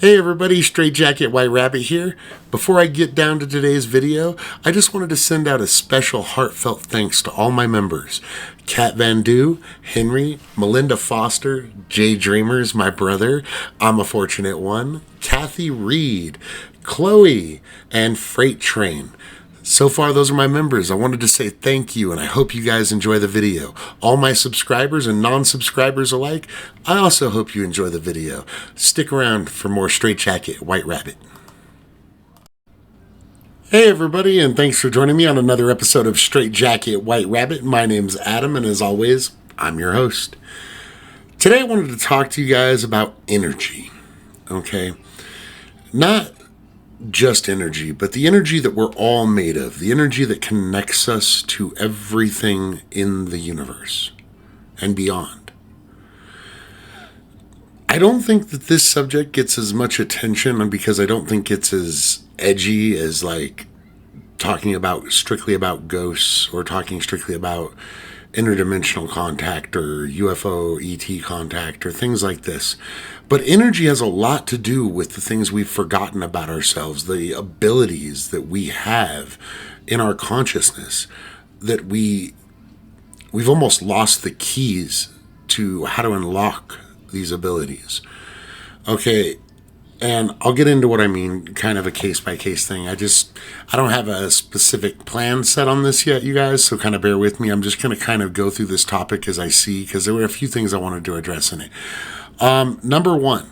Hey everybody, Straight Jacket White Rabbit here. Before I get down to today's video, I just wanted to send out a special heartfelt thanks to all my members. Kat Van Du, Henry, Melinda Foster, Jay Dreamers, my brother, I'm a Fortunate One, Kathy Reed, Chloe, and Freight Train. So far, those are my members. I wanted to say thank you, and I hope you guys enjoy the video. All my subscribers and non-subscribers alike, I also hope you enjoy the video. Stick around for more Straight Jacket White Rabbit. Hey everybody, and thanks for joining me on another episode of Straight Jacket White Rabbit. My name's Adam, and as always, I'm your host. Today I wanted to talk to you guys about energy, okay? Not just energy, but the energy that we're all made of, the energy that connects us to everything in the universe and beyond. I don't think that this subject gets as much attention because I don't think it's as edgy as like talking about strictly about ghosts or talking strictly about interdimensional contact or UFO, ET contact or things like this. But energy has a lot to do with the things we've forgotten about ourselves, the abilities that we have in our consciousness, that we've almost lost the keys to how to unlock these abilities. Okay, and I'll get into what I mean, kind of a case-by-case thing. I don't have a specific plan set on this yet, you guys, so kind of bear with me. I'm just going to kind of go through this topic as I see, because there were a few things I wanted to address in it. Number one,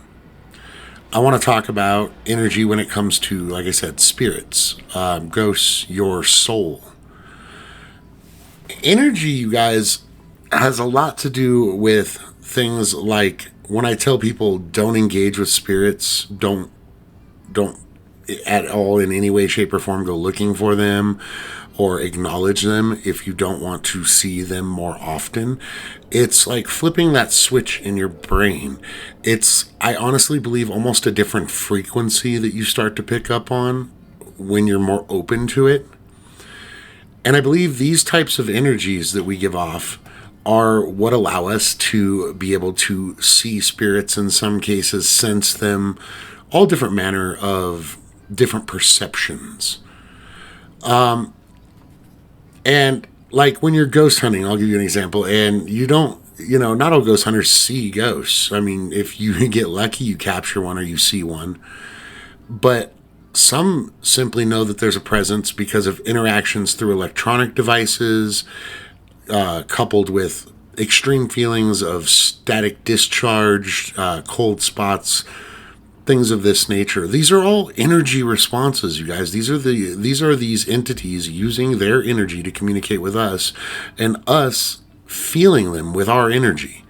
I want to talk about energy when it comes to, like I said, spirits, ghosts, your soul. Energy, you guys, has a lot to do with things like when I tell people don't engage with spirits, don't at all in any way, shape, or form go looking for them or acknowledge them if you don't want to see them more often. It's like flipping that switch in your brain. It's, I honestly believe, almost a different frequency that you start to pick up on when you're more open to it. And I believe these types of energies that we give off are what allow us to be able to see spirits in some cases, sense them, all different manner of different perceptions. And like when you're ghost hunting, I'll give you an example, and you don't, not all ghost hunters see ghosts. I mean, if you get lucky, you capture one or you see one. But some simply know that there's a presence because of interactions through electronic devices, coupled with extreme feelings of static discharge, cold spots, things of this nature. These are all energy responses, you guys. These are these entities using their energy to communicate with us, and us feeling them with our energy.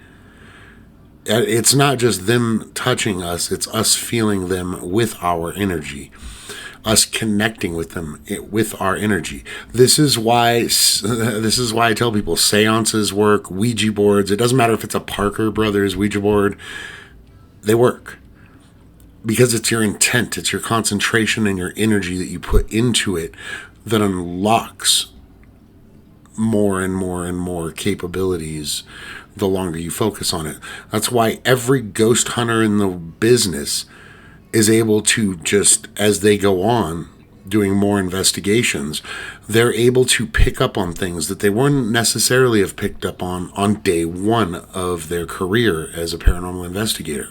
It's not just them touching us, it's us feeling them with our energy, us connecting with them with our energy. This is why I tell people seances work, Ouija boards. It doesn't matter if it's a Parker Brothers Ouija board, they work. Because it's your intent, it's your concentration and your energy that you put into it that unlocks more and more and more capabilities the longer you focus on it. That's why every ghost hunter in the business is able to, just as they go on doing more investigations, they're able to pick up on things that they wouldn't necessarily have picked up on day one of their career as a paranormal investigator.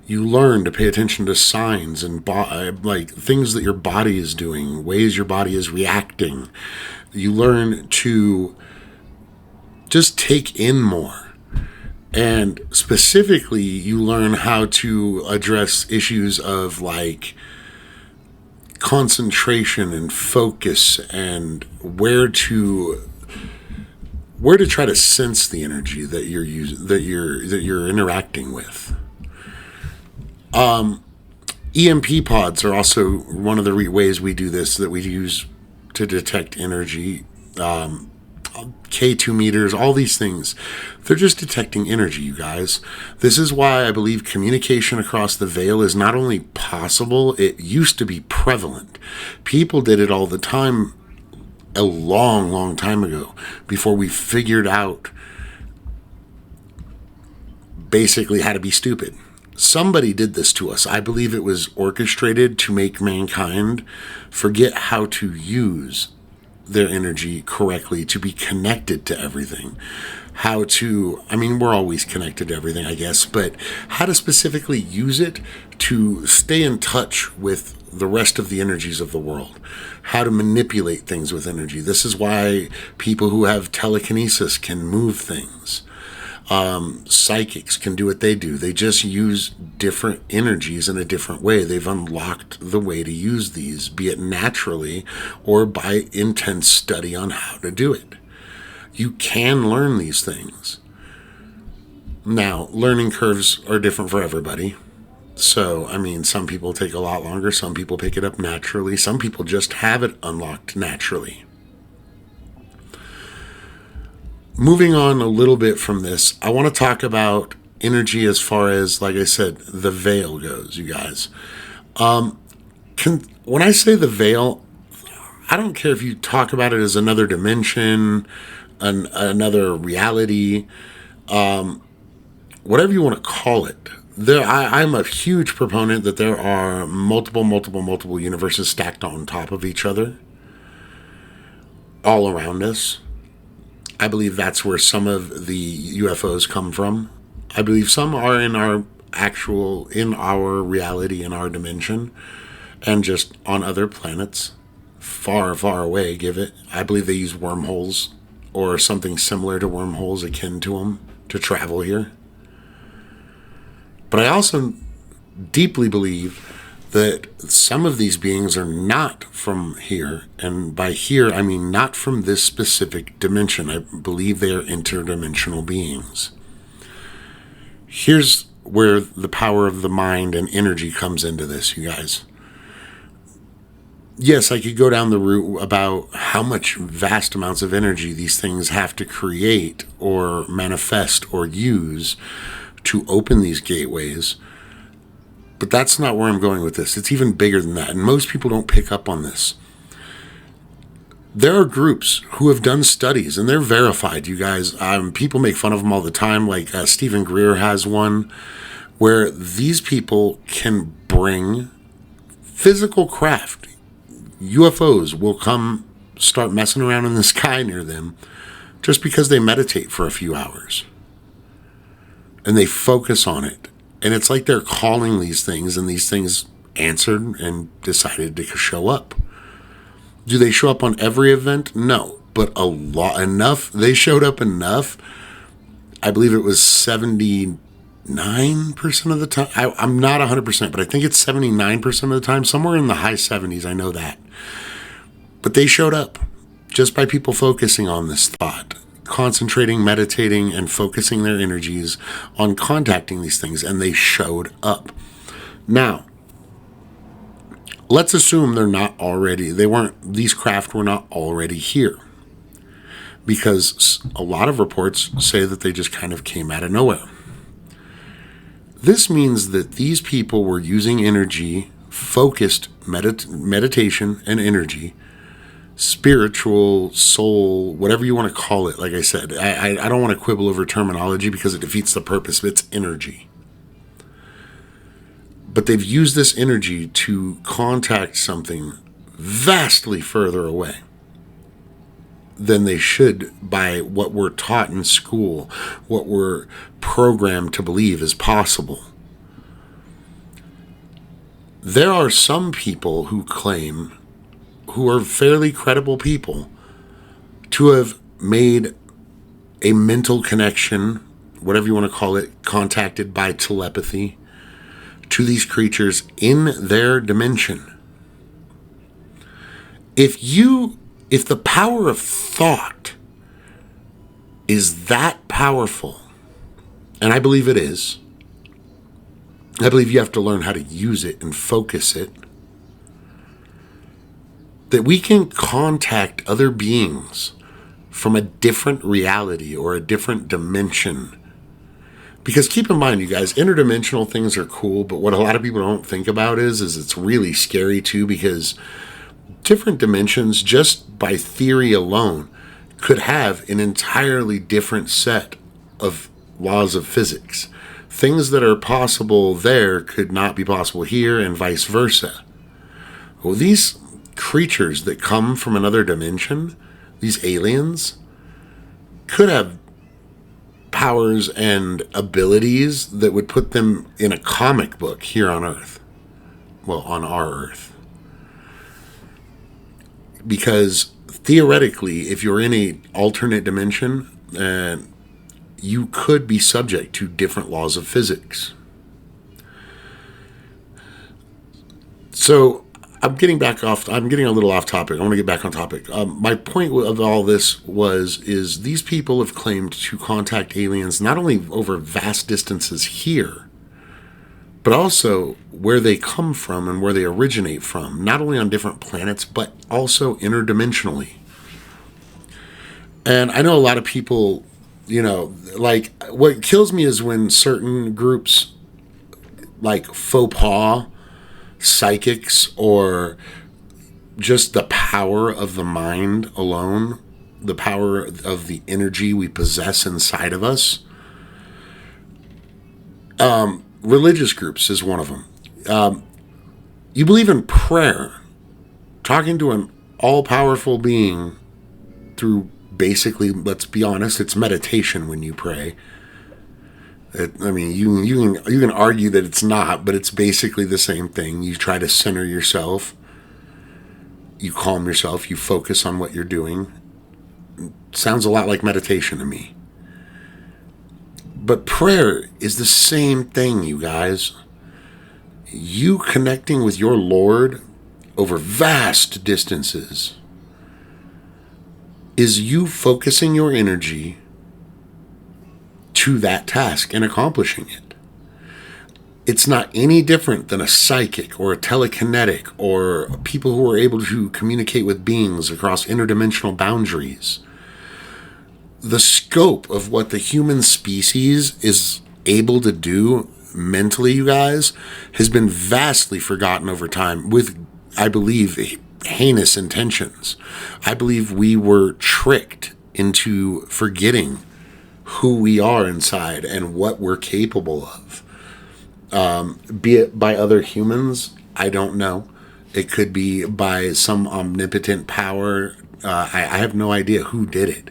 You learn to pay attention to signs and like things that your body is doing, ways your body is reacting. You learn to just take in more. And specifically, you learn how to address issues of like concentration and focus and where to try to sense the energy that you're interacting with. EMP pods are also one of the ways we do this, that we use to detect energy. K2 meters, all these things, they're just detecting energy, you guys. This is why I believe communication across the veil is not only possible, it used to be prevalent. People did it all the time a long, long time ago, before we figured out basically how to be stupid. Somebody did this to us. I believe it was orchestrated to make mankind forget how to use their energy correctly, to be connected to everything. How to, I mean, we're always connected to everything, I guess, but how to specifically use it to stay in touch with the rest of the energies of the world. How to manipulate things with energy. This is why people who have telekinesis can move things. Psychics can do what they do. They just use different energies in a different way. They've unlocked the way to use these, be it naturally or by intense study on how to do it. You can learn these things. Now, learning curves are different for everybody. So, I mean, some people take a lot longer. Some people pick it up naturally. Some people just have it unlocked naturally. Moving on a little bit from this, I want to talk about energy as far as, like I said, the veil goes, you guys. When I say the veil, I don't care if you talk about it as another dimension, another reality, whatever you want to call it. I'm a huge proponent that there are multiple universes stacked on top of each other all around us. I believe that's where some of the UFOs come from. I believe some are in our reality, in our dimension, and just on other planets, far away, I believe they use wormholes or something similar to wormholes, akin to them, to travel here. But I also deeply believe that some of these beings are not from here, and by here I mean not from this specific dimension. I believe they are interdimensional beings. Here's where the power of the mind and energy comes into this, you guys. Yes, I could go down the route about how much vast amounts of energy these things have to create or manifest or use to open these gateways. But that's not where I'm going with this. It's even bigger than that. And most people don't pick up on this. There are groups who have done studies, and they're verified, you guys. People make fun of them all the time. Like Stephen Greer has one, where these people can bring physical craft. UFOs will come start messing around in the sky near them just because they meditate for a few hours. And they focus on it. And it's like they're calling these things, and these things answered and decided to show up. Do they show up on every event? No. But enough. They showed up enough. I believe it was 79% of the time. I'm not 100%, but I think it's 79% of the time. Somewhere in the high 70s, I know that. But they showed up just by people focusing on this thought. Concentrating, meditating, and focusing their energies on contacting these things, and they showed up. Now, let's assume these craft were not already here, because a lot of reports say that they just kind of came out of nowhere. This means that these people were using energy, focused meditation and energy, spiritual, soul, whatever you want to call it. Like I said, I don't want to quibble over terminology because it defeats the purpose, but it's energy. But they've used this energy to contact something vastly further away than they should by what we're taught in school, what we're programmed to believe is possible. There are some people who claim, who are fairly credible people, to have made a mental connection, whatever you want to call it, contacted by telepathy, to these creatures in their dimension. If the power of thought is that powerful, and I believe it is, I believe you have to learn how to use it and focus it, that we can contact other beings from a different reality or a different dimension. Because keep in mind, you guys, interdimensional things are cool, but what a lot of people don't think about is it's really scary too, because different dimensions, just by theory alone, could have an entirely different set of laws of physics. Things that are possible there could not be possible here, and vice versa. Well, these creatures that come from another dimension, these aliens, could have powers and abilities that would put them in a comic book here on Earth. Well, on our Earth. Because theoretically, if you're in an alternate dimension, you could be subject to different laws of physics. So I'm getting a little off topic. I want to get back on topic. My point of all this is these people have claimed to contact aliens not only over vast distances here, but also where they come from and where they originate from, not only on different planets, but also interdimensionally. And I know a lot of people, like, what kills me is when certain groups, like faux pas psychics, or just the power of the mind alone, the power of the energy we possess inside of us. Religious groups is one of them. You believe in prayer, talking to an all-powerful being through, basically, let's be honest, it's meditation when you pray. You can argue that it's not, but it's basically the same thing. You try to center yourself, you calm yourself, you focus on what you're doing. Sounds a lot like meditation to me. But prayer is the same thing, you guys. You connecting with your Lord over vast distances is you focusing your energy to that task and accomplishing it. It's not any different than a psychic or a telekinetic or people who are able to communicate with beings across interdimensional boundaries. The scope of what the human species is able to do mentally, you guys, has been vastly forgotten over time with, I believe, heinous intentions. I believe we were tricked into forgetting who we are inside and what we're capable of. Be it by other humans, I don't know. It could be by some omnipotent power. I have no idea who did it.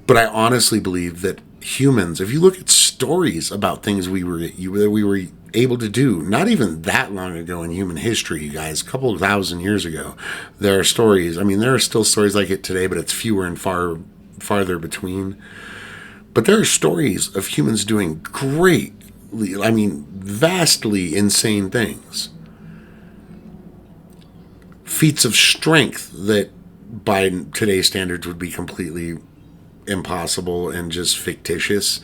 But I honestly believe that humans, if you look at stories about things we were able to do, not even that long ago in human history, you guys, a couple of thousand years ago, there are stories. I mean, there are still stories like it today, but it's fewer and farther between. But there are stories of humans doing vastly insane things. Feats of strength that by today's standards would be completely impossible and just fictitious.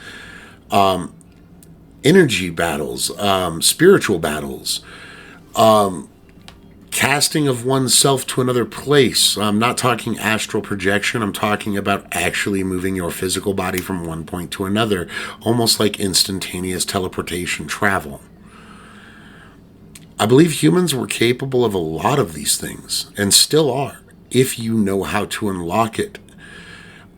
Energy battles, spiritual battles, casting of oneself to another place. I'm not talking astral projection. I'm talking about actually moving your physical body from one point to another, almost like instantaneous teleportation travel. I believe humans were capable of a lot of these things, and still are, if you know how to unlock it.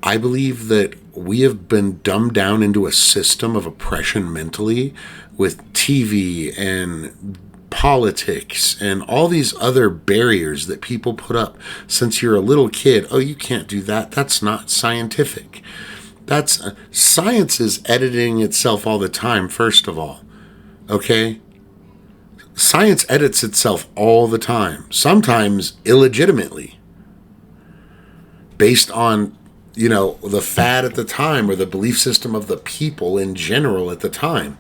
I believe that we have been dumbed down into a system of oppression mentally with TV and politics and all these other barriers that people put up since you're a little kid. Oh, you can't do that. That's not scientific. Science is editing itself all the time, first of all. Okay? Science edits itself all the time, sometimes illegitimately, based on, the fad at the time or the belief system of the people in general at the time.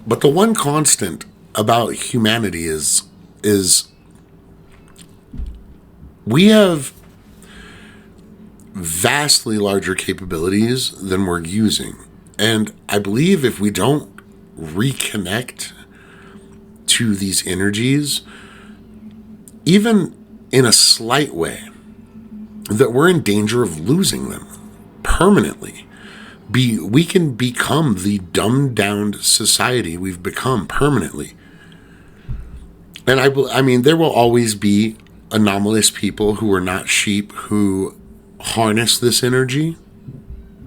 But the one constant about humanity is we have vastly larger capabilities than we're using. And I believe if we don't reconnect to these energies, even in a slight way, that we're in danger of losing them permanently. We can become the dumbed down society we've become permanently. And I mean, there will always be anomalous people who are not sheep who harness this energy.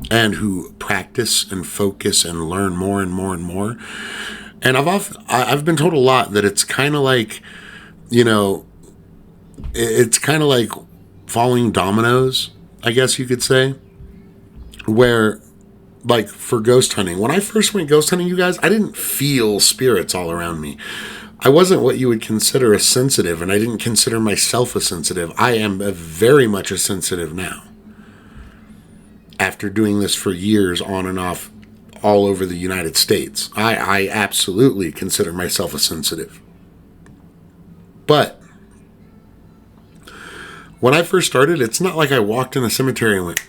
and who practice and focus and learn more and more and more. And I've been told a lot that it's kind of like, you know, it's kind of like falling dominoes, I guess you could say, where, like, for ghost hunting, when I first went ghost hunting, you guys, I didn't feel spirits all around me. I wasn't what you would consider a sensitive, and I didn't consider myself a sensitive. I am very much a sensitive now. After doing this for years on and off all over the United States, I absolutely consider myself a sensitive. But when I first started, it's not like I walked in a cemetery and went,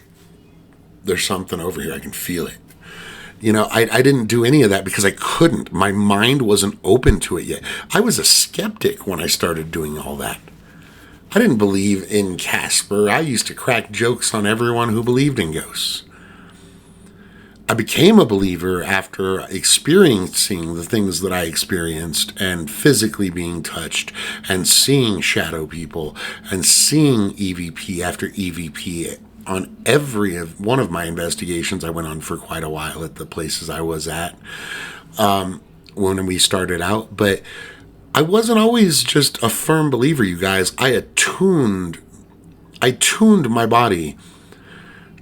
there's something over here, I can feel it. You know, I didn't do any of that because I couldn't. My mind wasn't open to it yet. I was a skeptic when I started doing all that. I didn't believe in Casper. I used to crack jokes on everyone who believed in ghosts. I became a believer after experiencing the things that I experienced and physically being touched and seeing shadow people and seeing EVP after EVP on every one of my investigations. I went on for quite a while at the places I was at when we started out. But I wasn't always just a firm believer, you guys. I tuned my body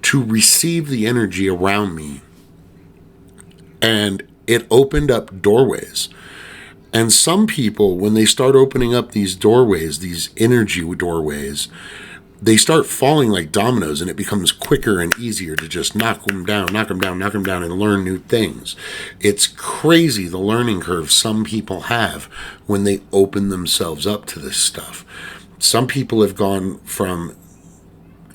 to receive the energy around me. And it opened up doorways. And some people, when they start opening up these doorways, these energy doorways, they start falling like dominoes, and it becomes quicker and easier to just knock them down, and learn new things. It's crazy the learning curve some people have when they open themselves up to this stuff. Some people have gone from,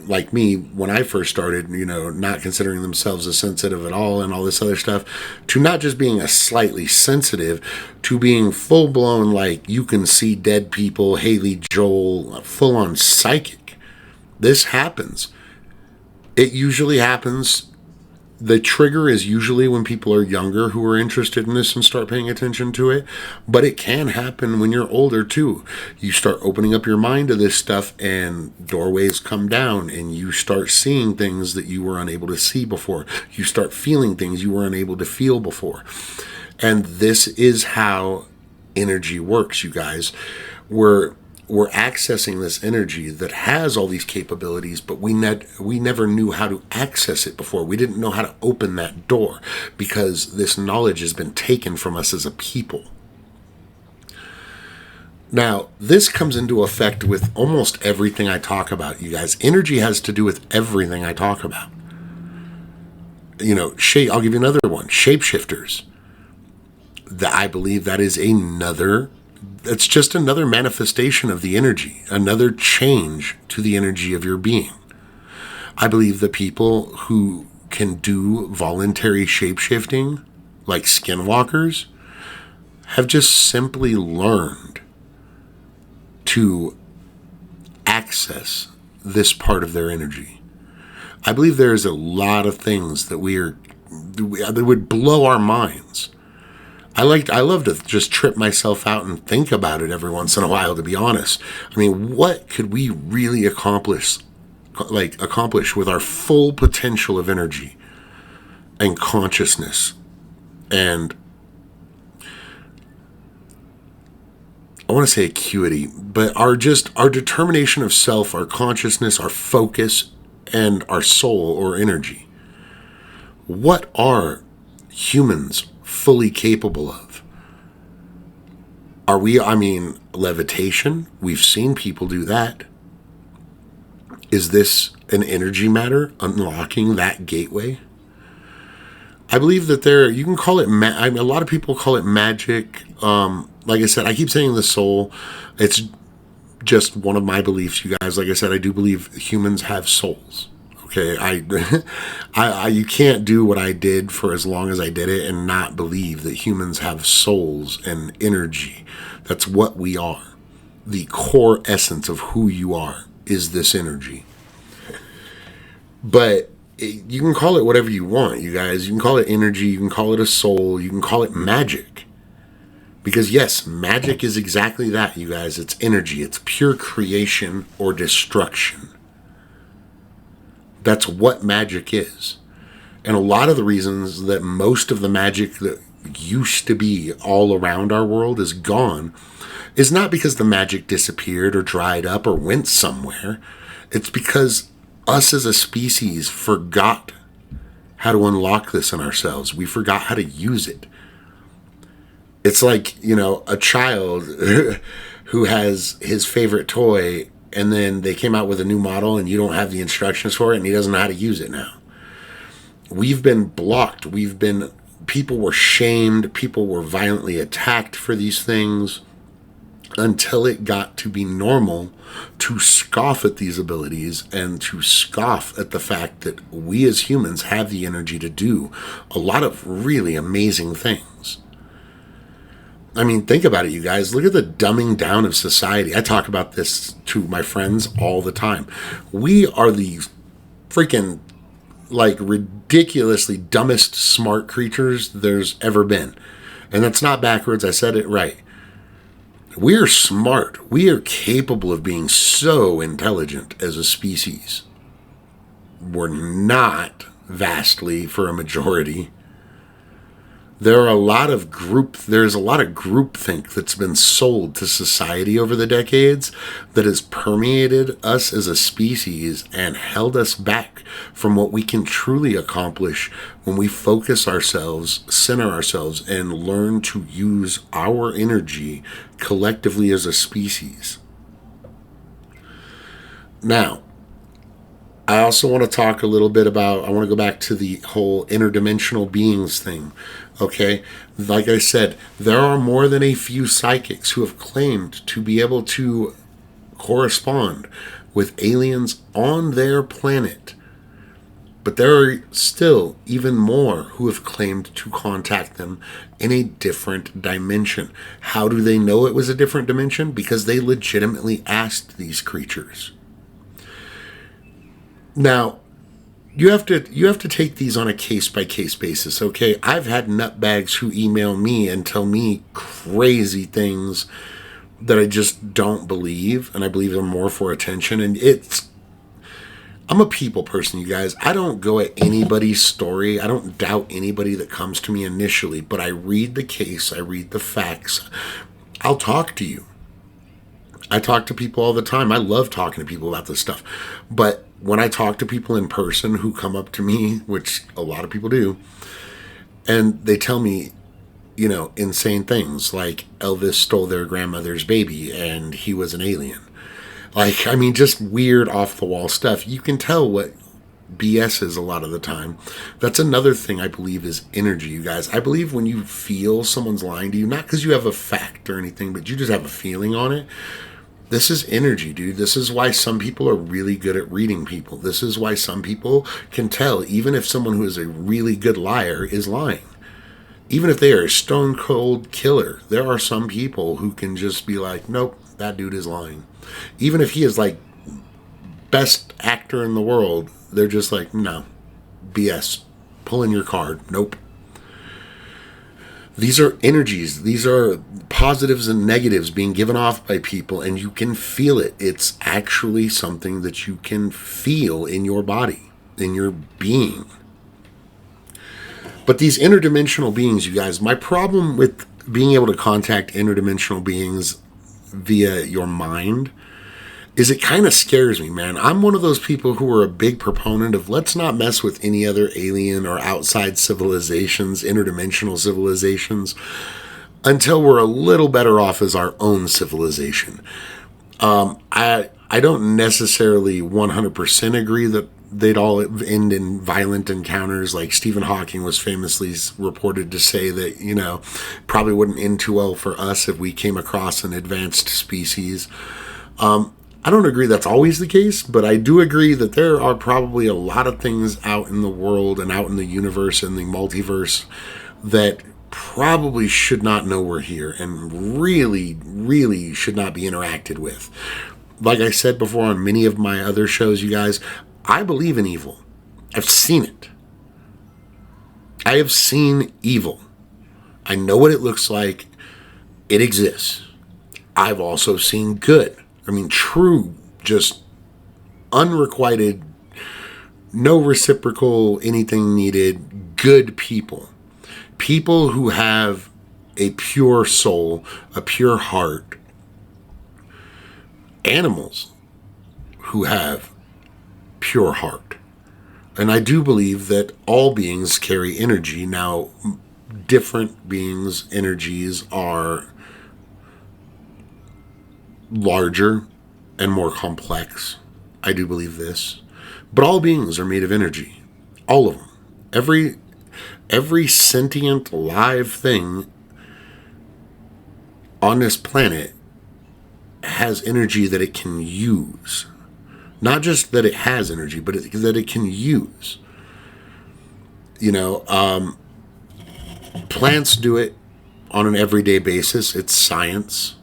like me, when I first started, you know, not considering themselves as sensitive at all and all this other stuff, to not just being a slightly sensitive, to being full-blown, like, you can see dead people, Haley Joel, full-on psychic. This happens. It usually happens. The trigger is usually when people are younger who are interested in this and start paying attention to it. But it can happen when you're older too. You start opening up your mind to this stuff and doorways come down and you start seeing things that you were unable to see before. You start feeling things you were unable to feel before. And this is how energy works, you guys. We're accessing this energy that has all these capabilities, but we never knew how to access it before. We didn't know how to open that door because this knowledge has been taken from us as a people. Now, this comes into effect with almost everything I talk about, you guys. Energy has to do with everything I talk about. You know, I'll give you another one. Shapeshifters. I believe that is it's just another manifestation of the energy, another change to the energy of your being. I believe that people who can do voluntary shape-shifting, like skinwalkers, have just simply learned to access this part of their energy. I believe there's a lot of things that that would blow our minds. I love to just trip myself out and think about it every once in a while, to be honest. I mean, what could we really accomplish with our full potential of energy and consciousness? And I want to say acuity, but our determination of self, our consciousness, our focus, and our soul or energy. What are humans fully capable of? Levitation, we've seen people do that. Is this an energy matter, unlocking that gateway? I believe that you can call it, a lot of people call it magic. Like I said, I keep saying the soul. It's just one of my beliefs, you guys. Like I said, I do believe humans have souls. Okay, you can't do what I did for as long as I did it and not believe that humans have souls and energy. That's what we are. The core essence of who you are is this energy. But you can call it whatever you want, you guys. You can call it energy, you can call it a soul, you can call it magic. Because yes, magic is exactly that, you guys. It's energy. It's pure creation or destruction. That's what magic is. And a lot of the reasons that most of the magic that used to be all around our world is gone is not because the magic disappeared or dried up or went somewhere. It's because us as a species forgot how to unlock this in ourselves. We forgot how to use it. It's like, a child who has his favorite toy and then they came out with a new model and you don't have the instructions for it and he doesn't know how to use it now. We've been blocked. People were shamed. People were violently attacked for these things until it got to be normal to scoff at these abilities and to scoff at the fact that we as humans have the energy to do a lot of really amazing things. I mean, think about it, you guys. Look at the dumbing down of society. I talk about this to my friends all the time. We are the freaking, ridiculously dumbest smart creatures there's ever been. And that's not backwards. I said it right. We're smart. We are capable of being so intelligent as a species. We're not vastly for a majority. There's a lot of groupthink that's been sold to society over the decades that has permeated us as a species and held us back from what we can truly accomplish when we focus ourselves, center ourselves, and learn to use our energy collectively as a species. Now, I also want to talk a little bit about, I want to go back to the whole interdimensional beings thing. Okay, like I said, there are more than a few psychics who have claimed to be able to correspond with aliens on their planet. But there are still even more who have claimed to contact them in a different dimension. How do they know it was a different dimension? Because they legitimately asked these creatures. Now, you have to take these on a case-by-case basis, okay? I've had nutbags who email me and tell me crazy things that I just don't believe, and I believe they're more for attention, and I'm a people person, you guys. I don't go at anybody's story. I don't doubt anybody that comes to me initially, but I read the case, I read the facts. I'll talk to you. I talk to people all the time. I love talking to people about this stuff. But when I talk to people in person who come up to me, which a lot of people do, and they tell me, insane things like Elvis stole their grandmother's baby and he was an alien. Just weird off the wall stuff. You can tell what BS is a lot of the time. That's another thing I believe is energy, you guys. I believe when you feel someone's lying to you, not because you have a fact or anything, but you just have a feeling on it. This is energy, dude. This is why some people are really good at reading people. This is why some people can tell, even if someone who is a really good liar is lying. Even if they are a stone cold killer, there are some people who can just be like, nope, that dude is lying. Even if he is best actor in the world, they're just like, no, BS. Pull in your card. Nope. These are energies. These are positives and negatives being given off by people, and you can feel it. It's actually something that you can feel in your body, in your being. But these interdimensional beings, you guys, my problem with being able to contact interdimensional beings via your mind is it kind of scares me, man. I'm one of those people who are a big proponent of let's not mess with any other alien or outside civilizations, interdimensional civilizations, until we're a little better off as our own civilization. I don't necessarily 100% agree that they'd all end in violent encounters. Like Stephen Hawking was famously reported to say that, probably wouldn't end too well for us if we came across an advanced species. I don't agree that's always the case, but I do agree that there are probably a lot of things out in the world and out in the universe and the multiverse that probably should not know we're here and really, really should not be interacted with. Like I said before on many of my other shows, you guys, I believe in evil. I've seen it. I have seen evil. I know what it looks like. It exists. I've also seen good. True, just unrequited, no reciprocal, anything needed, good people. People who have a pure soul, a pure heart. Animals who have pure heart. And I do believe that all beings carry energy. Now, different beings' energies are larger and more complex. I do believe this. But all beings are made of energy. All of them. Every sentient live thing on this planet has energy that it can use. Not just that it has energy, but that it can use. Plants do it on an everyday basis. It's science,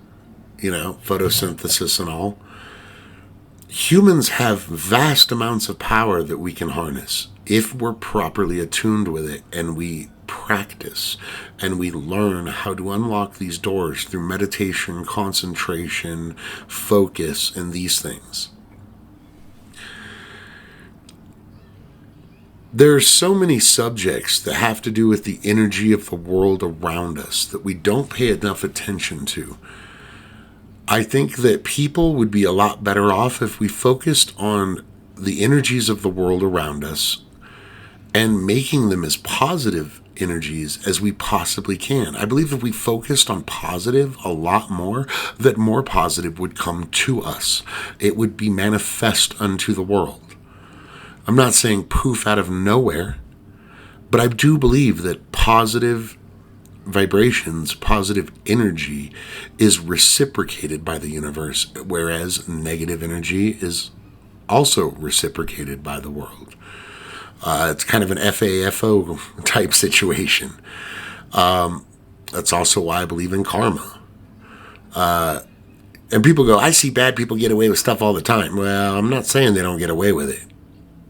photosynthesis and all. Humans have vast amounts of power that we can harness if we're properly attuned with it and we practice and we learn how to unlock these doors through meditation, concentration, focus, and these things. There's so many subjects that have to do with the energy of the world around us that we don't pay enough attention to. I think that people would be a lot better off if we focused on the energies of the world around us and making them as positive energies as we possibly can. I believe if we focused on positive a lot more, that more positive would come to us. It would be manifest unto the world. I'm not saying poof out of nowhere, but I do believe that positive vibrations, positive energy is reciprocated by the universe, whereas negative energy is also reciprocated by the world. It's kind of an FAFO type situation. That's also why I believe in karma. And people go, I see bad people get away with stuff all the time. Well, I'm not saying they don't get away with it.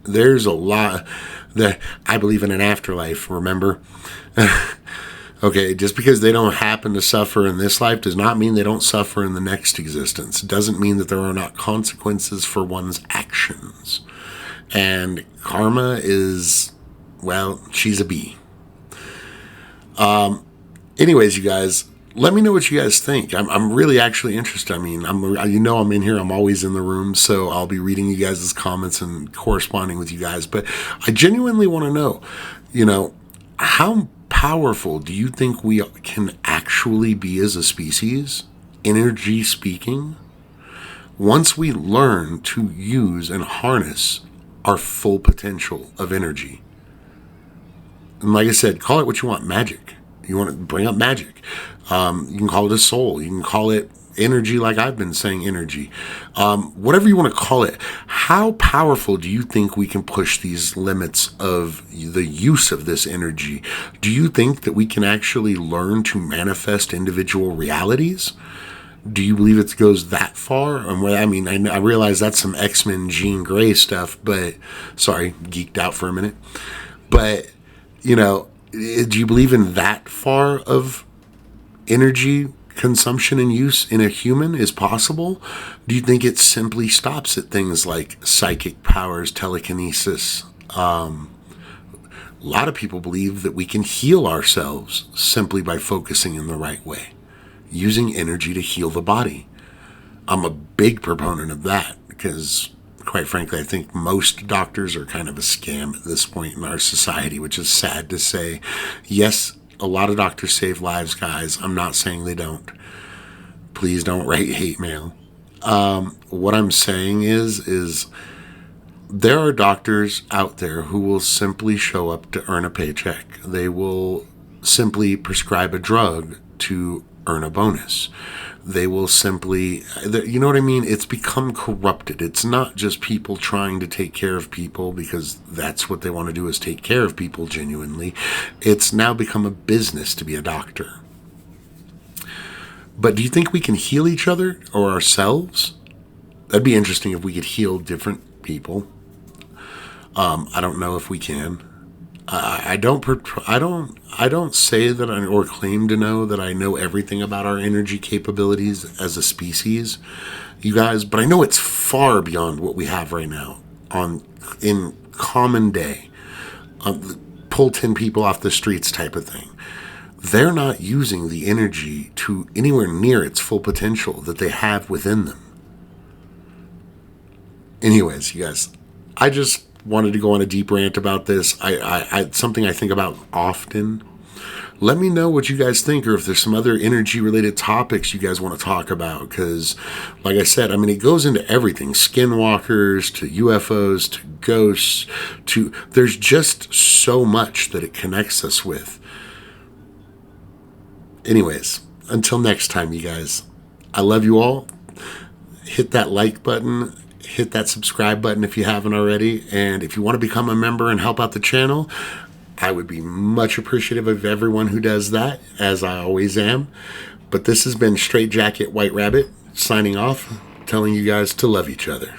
There's a lot that I believe in an afterlife, remember? Okay, just because they don't happen to suffer in this life does not mean they don't suffer in the next existence. It doesn't mean that there are not consequences for one's actions. And karma is, well, she's a bee. Anyways, you guys, let me know what you guys think. I'm really actually interested. I mean, I'm in here. I'm always in the room, so I'll be reading you guys' comments and corresponding with you guys. But I genuinely want to know, how powerful do you think we can actually be as a species, energy speaking, once we learn to use and harness our full potential of energy? And like I said, call it what you want, magic. You want to bring up magic. You can call it a soul. You can call it energy, like I've been saying energy. Whatever you want to call it. How powerful do you think we can push these limits of the use of this energy? Do you think that we can actually learn to manifest individual realities? Do you believe it goes that far? I mean, I realize that's some X-Men Jean Grey stuff, but sorry, geeked out for a minute. But, do you believe in that far of energy consumption and use in a human is possible? Do you think it simply stops at things like psychic powers, telekinesis? A lot of people believe that we can heal ourselves simply by focusing in the right way, using energy to heal the body. I'm a big proponent of that because, quite frankly, I think most doctors are kind of a scam at this point in our society, which is sad to say. Yes, a lot of doctors save lives, guys. I'm not saying they don't. Please don't write hate mail. What I'm saying is there are doctors out there who will simply show up to earn a paycheck. They will simply prescribe a drug to earn a bonus. They will simply, you know what I mean? It's become corrupted. It's not just people trying to take care of people because that's what they want to do, is take care of people genuinely. It's now become a business to be a doctor. But do you think we can heal each other or ourselves? That'd be interesting if we could heal different people. I don't know if we can. I don't say that or claim to know that I know everything about our energy capabilities as a species, you guys, but I know it's far beyond what we have right now. in common day, pull 10 people off the streets type of thing. They're not using the energy to anywhere near its full potential that they have within them. Anyways, you guys, I just wanted to go on a deep rant about this. I something I think about often. Let me know what you guys think, or if there's some other energy related topics you guys want to talk about. Because, like I said, I mean, it goes into everything: skinwalkers to UFOs to ghosts to, there's just so much that it connects us with. Anyways, until next time, you guys, I love you all. Hit that like button, hit that subscribe button if you haven't already. And if you want to become a member and help out the channel, I would be much appreciative of everyone who does that, as I always am. But this has been Straight Jacket White Rabbit signing off, telling you guys to love each other.